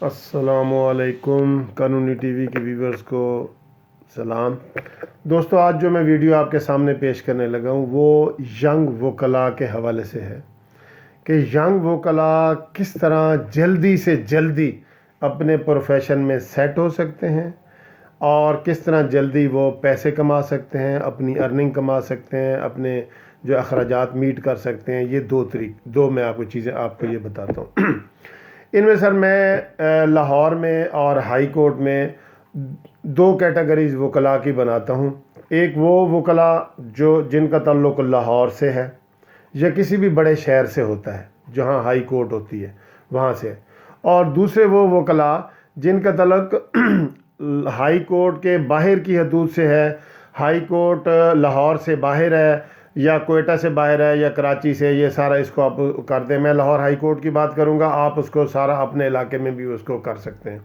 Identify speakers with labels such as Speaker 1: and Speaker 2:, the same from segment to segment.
Speaker 1: السلام علیکم قانونی ٹی وی کے ویورز کو سلام دوستو، آج جو میں ویڈیو آپ کے سامنے پیش کرنے لگا ہوں وہ ینگ وکلاء کے حوالے سے ہے کہ ینگ وکلاء کس طرح جلدی سے جلدی اپنے پروفیشن میں سیٹ ہو سکتے ہیں اور کس طرح جلدی وہ پیسے کما سکتے ہیں، اپنی ارننگ کما سکتے ہیں، اپنے جو اخراجات میٹ کر سکتے ہیں۔ یہ دو میں آپ کو یہ بتاتا ہوں۔ ان میں سر میں لاہور میں اور ہائی کورٹ میں دو کیٹیگریز وکلاء کی بناتا ہوں۔ ایک وہ وکلاء جن کا تعلق لاہور سے ہے یا کسی بھی بڑے شہر سے ہوتا ہے جہاں ہائی کورٹ ہوتی ہے وہاں سے، اور دوسرے وہ وکلاء جن کا تعلق ہائی کورٹ کے باہر کی حدود سے ہے۔ ہائی کورٹ لاہور سے باہر ہے یا کوئٹہ سے باہر ہے یا کراچی سے، یہ سارا اس کو آپ کر دیں۔ میں لاہور ہائی کورٹ کی بات کروں گا، آپ اس کو سارا اپنے علاقے میں بھی اس کو کر سکتے ہیں۔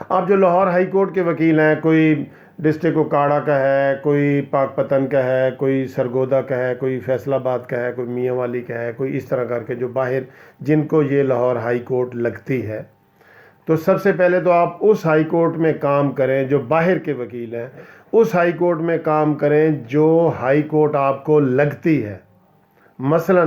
Speaker 1: آپ جو لاہور ہائی کورٹ کے وکیل ہیں، کوئی ڈسٹرکٹ اوکاڑہ کا ہے، کوئی پاک پتن کا ہے، کوئی سرگودا کا ہے، کوئی فیصل آباد کا ہے، کوئی میاں والی کا ہے، کوئی اس طرح کر کے جو باہر جن کو یہ لاہور ہائی کورٹ لگتی ہے، تو سب سے پہلے تو آپ اس ہائی کورٹ میں کام کریں جو باہر کے وکیل ہیں، اس ہائی کورٹ میں کام کریں جو ہائی کورٹ آپ کو لگتی ہے۔ مثلا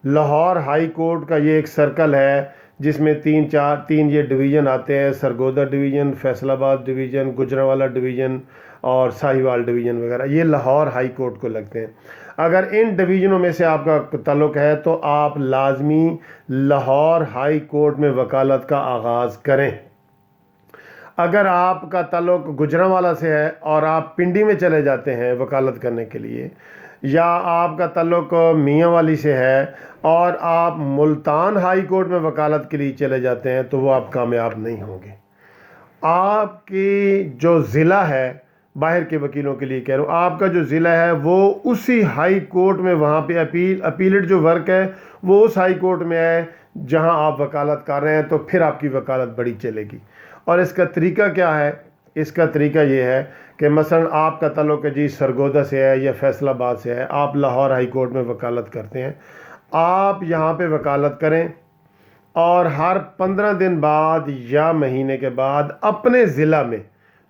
Speaker 1: لاہور ہائی کورٹ کا یہ ایک سرکل ہے جس میں تین یہ ڈویژن آتے ہیں: سرگودا ڈویژن، فیصل آباد ڈویژن، گجرانوالہ ڈویژن اور ساہیوال ڈویژن وغیرہ، یہ لاہور ہائی کورٹ کو لگتے ہیں۔ اگر ان ڈویژنوں میں سے آپ کا تعلق ہے تو آپ لازمی لاہور ہائی کورٹ میں وکالت کا آغاز کریں۔ اگر آپ کا تعلق گجرانوالہ سے ہے اور آپ پنڈی میں چلے جاتے ہیں وکالت کرنے کے لیے، یا آپ کا تعلق میاں والی سے ہے اور آپ ملتان ہائی کورٹ میں وکالت کے لیے چلے جاتے ہیں، تو وہ آپ کامیاب نہیں ہوں گے۔ آپ کی جو ضلع ہے، باہر کے وکیلوں کے لیے کہہ رہا ہوں، آپ کا جو ضلع ہے وہ اسی ہائی کورٹ میں، وہاں پہ اپیلٹ جو ورک ہے وہ اس ہائی کورٹ میں ہے جہاں آپ وکالت کر رہے ہیں، تو پھر آپ کی وکالت بڑی چلے گی۔ اور اس کا طریقہ کیا ہے؟ اس کا طریقہ یہ ہے کہ مثلا آپ کا تعلق جی سرگودا سے ہے یا فیصل آباد سے ہے، آپ لاہور ہائی کورٹ میں وکالت کرتے ہیں، آپ یہاں پہ وکالت کریں اور ہر 15 دن بعد یا مہینے کے بعد اپنے ضلع میں،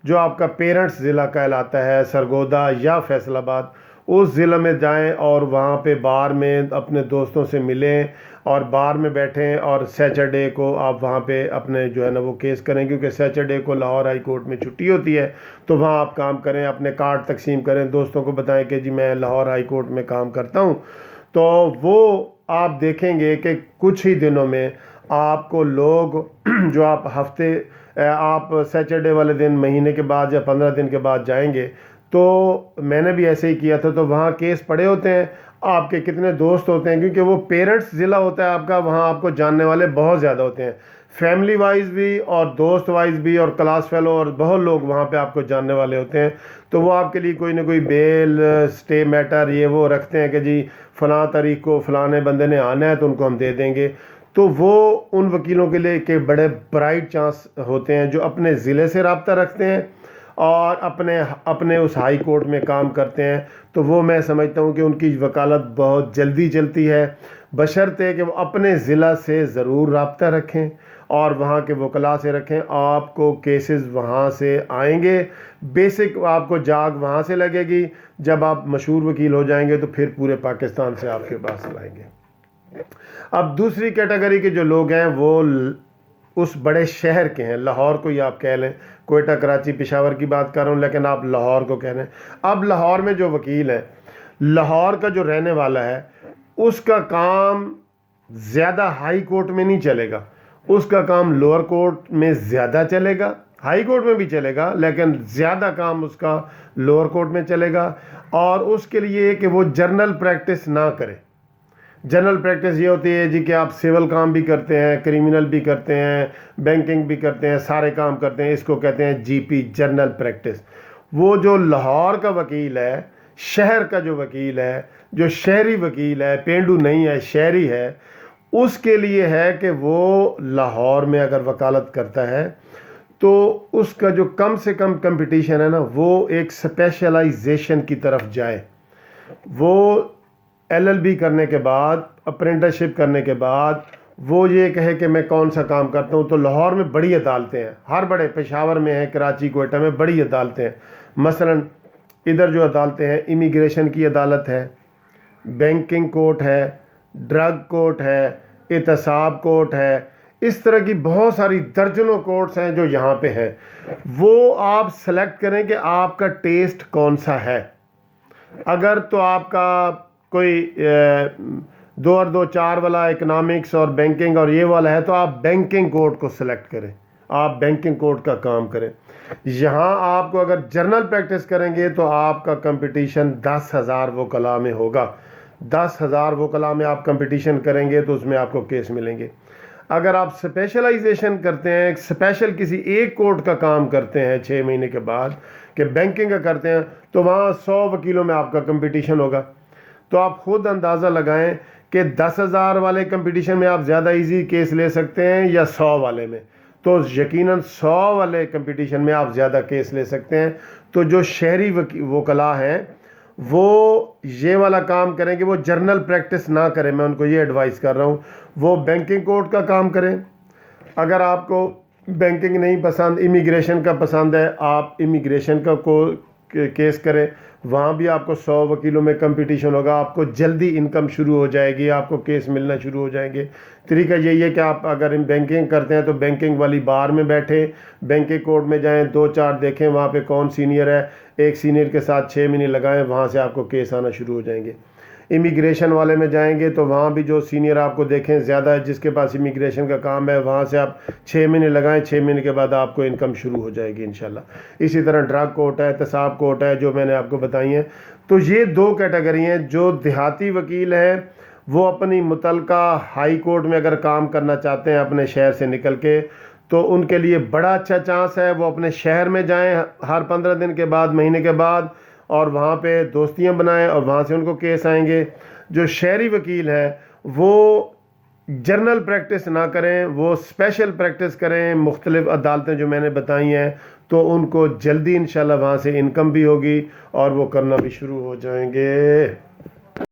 Speaker 1: جو آپ کا پیرنٹس ضلع کہلاتا ہے، سرگودا یا فیصل آباد، اس ضلع میں جائیں اور وہاں پہ بار میں اپنے دوستوں سے ملیں اور بار میں بیٹھیں، اور سیچرڈے کو آپ وہاں پہ اپنے جو ہے نا وہ کیس کریں، کیونکہ سیچرڈے کو لاہور ہائی کورٹ میں چھٹی ہوتی ہے، تو وہاں آپ کام کریں، اپنے کارڈ تقسیم کریں، دوستوں کو بتائیں کہ جی میں لاہور ہائی کورٹ میں کام کرتا ہوں۔ تو وہ آپ دیکھیں گے کہ کچھ ہی دنوں میں آپ کو لوگ جو آپ سیچرڈے والے دن مہینے کے بعد یا 15 دن کے بعد جائیں گے، تو میں نے بھی ایسے ہی کیا تھا، تو وہاں کیس پڑے ہوتے ہیں، آپ کے کتنے دوست ہوتے ہیں، کیونکہ وہ پیرنٹس ضلع ہوتا ہے آپ کا، وہاں آپ کو جاننے والے بہت زیادہ ہوتے ہیں، فیملی وائز بھی اور دوست وائز بھی اور کلاس فیلو، اور بہت لوگ وہاں پہ آپ کو جاننے والے ہوتے ہیں۔ تو وہ آپ کے لیے کوئی نہ کوئی بیل سٹے میٹر یہ وہ رکھتے ہیں کہ جی فلاں تاریخ کو فلاں بندے نے آنا ہے تو ان کو ہم دے دیں گے۔ تو وہ ان وکیلوں کے لیے کہ بڑے برائٹ چانس ہوتے ہیں جو اپنے ضلع سے رابطہ رکھتے ہیں اور اپنے اس ہائی کورٹ میں کام کرتے ہیں، تو وہ میں سمجھتا ہوں کہ ان کی وکالت بہت جلدی چلتی ہے، بشرطے کہ وہ اپنے ضلع سے ضرور رابطہ رکھیں اور وہاں کے وکلاء سے رکھیں۔ آپ کو کیسز وہاں سے آئیں گے، بیسک آپ کو جاگ وہاں سے لگے گی۔ جب آپ مشہور وکیل ہو جائیں گے تو پھر پورے پاکستان سے آپ کے پاس لائیں گے۔ اب دوسری کیٹیگری کے جو لوگ ہیں وہ اس بڑے شہر کے ہیں، لاہور کو ہی آپ کہہ لیں، کوئٹہ، کراچی، پشاور کی بات کر رہا ہوں لیکن آپ لاہور کو کہہ رہے ہیں۔ اب لاہور میں جو وکیل ہے، لاہور کا جو رہنے والا ہے، اس کا کام زیادہ ہائی کورٹ میں نہیں چلے گا، اس کا کام لوور کورٹ میں زیادہ چلے گا، ہائی کورٹ میں بھی چلے گا لیکن زیادہ کام اس کا لوور کورٹ میں چلے گا۔ اور اس کے لیے کہ وہ جرنل پریکٹس نہ کرے۔ جنرل پریکٹس یہ ہوتی ہے جی کہ آپ سول کام بھی کرتے ہیں، کریمنل بھی کرتے ہیں، بینکنگ بھی کرتے ہیں، سارے کام کرتے ہیں، اس کو کہتے ہیں جی پی، جنرل پریکٹس۔ وہ جو لاہور کا وکیل ہے، شہر کا جو وکیل ہے، جو شہری وکیل ہے، پینڈو نہیں ہے، شہری ہے، اس کے لیے ہے کہ وہ لاہور میں اگر وکالت کرتا ہے تو اس کا جو کم سے کم کمپٹیشن ہے نا، وہ ایک اسپیشلائزیشن کی طرف جائے۔ وہ LLB کرنے کے بعد، اپرینٹسشپ کرنے کے بعد، وہ یہ کہے کہ میں کون سا کام کرتا ہوں، تو لاہور میں بڑی عدالتیں ہیں، ہر بڑے پشاور میں ہیں، کراچی کوئٹہ میں بڑی عدالتیں ہیں۔ مثلا ادھر جو عدالتیں ہیں، امیگریشن کی عدالت ہے، بینکنگ کورٹ ہے، ڈرگ کورٹ ہے، احتساب کورٹ ہے، اس طرح کی بہت ساری درجنوں کورٹس ہیں جو یہاں پہ ہیں۔ وہ آپ سلیکٹ کریں کہ آپ کا ٹیسٹ کون سا ہے۔ اگر تو آپ کا کوئی 2 اور 2 4 والا اکنامکس اور بینکنگ اور یہ والا ہے تو آپ بینکنگ کورٹ کو سلیکٹ کریں، آپ بینکنگ کورٹ کا کام کریں۔ یہاں آپ کو اگر جرنل پریکٹس کریں گے تو آپ کا کمپٹیشن 10,000 وکلاء میں ہوگا۔ 10,000 وکلاء میں آپ کمپٹیشن کریں گے تو اس میں آپ کو کیس ملیں گے۔ اگر آپ اسپیشلائزیشن کرتے ہیں، اسپیشل کسی ایک کورٹ کا کام کرتے ہیں 6 مہینے کے بعد کہ بینکنگ کا کرتے ہیں، تو وہاں 100 وکیلوں میں آپ کا کمپٹیشن ہوگا۔ تو آپ خود اندازہ لگائیں کہ 10,000 والے کمپٹیشن میں آپ زیادہ ایزی کیس لے سکتے ہیں یا 100 والے میں۔ تو یقیناً 100 والے کمپٹیشن میں آپ زیادہ کیس لے سکتے ہیں۔ تو جو شہری وکلاء ہیں وہ یہ والا کام کریں کہ وہ جرنل پریکٹس نہ کریں، میں ان کو یہ ایڈوائز کر رہا ہوں، وہ بینکنگ کورٹ کا کام کریں۔ اگر آپ کو بینکنگ نہیں پسند، امیگریشن کا پسند ہے، آپ امیگریشن کا کیس کریں، وہاں بھی آپ کو 100 وکیلوں میں کمپٹیشن ہوگا، آپ کو جلدی انکم شروع ہو جائے گی، آپ کو کیس ملنا شروع ہو جائیں گے۔ طریقہ یہی ہے کہ آپ اگر بینکنگ کرتے ہیں تو بینکنگ والی بار میں بیٹھیں، بینکنگ کورٹ میں جائیں، 2 4 دیکھیں وہاں پہ کون سینئر ہے، ایک سینئر کے ساتھ 6 مہینے لگائیں، وہاں سے آپ کو کیس آنا شروع ہو جائیں گے۔ امیگریشن والے میں جائیں گے تو وہاں بھی جو سینئر آپ کو دیکھیں زیادہ ہے، جس کے پاس امیگریشن کا کام ہے، وہاں سے آپ 6 مہینے لگائیں، 6 مہینے کے بعد آپ کو انکم شروع ہو جائے گی انشاءاللہ۔ اسی طرح ڈرگ کورٹ ہے، احتساب کورٹ ہے، جو میں نے آپ کو بتائی ہیں۔ تو یہ 2 کیٹیگری ہیں۔ جو دیہاتی وکیل ہیں وہ اپنی متعلقہ ہائی کورٹ میں اگر کام کرنا چاہتے ہیں اپنے شہر سے نکل کے، تو ان کے لیے بڑا اچھا چانس ہے، وہ اپنے شہر میں جائیں ہر 15 دن کے بعد، مہینے کے بعد، اور وہاں پہ دوستیاں بنائیں اور وہاں سے ان کو کیس آئیں گے۔ جو شہری وکیل ہے وہ جرنل پریکٹس نہ کریں، وہ اسپیشل پریکٹس کریں، مختلف عدالتیں جو میں نے بتائی ہیں، تو ان کو جلدی انشاءاللہ وہاں سے انکم بھی ہوگی اور وہ کرنا بھی شروع ہو جائیں گے۔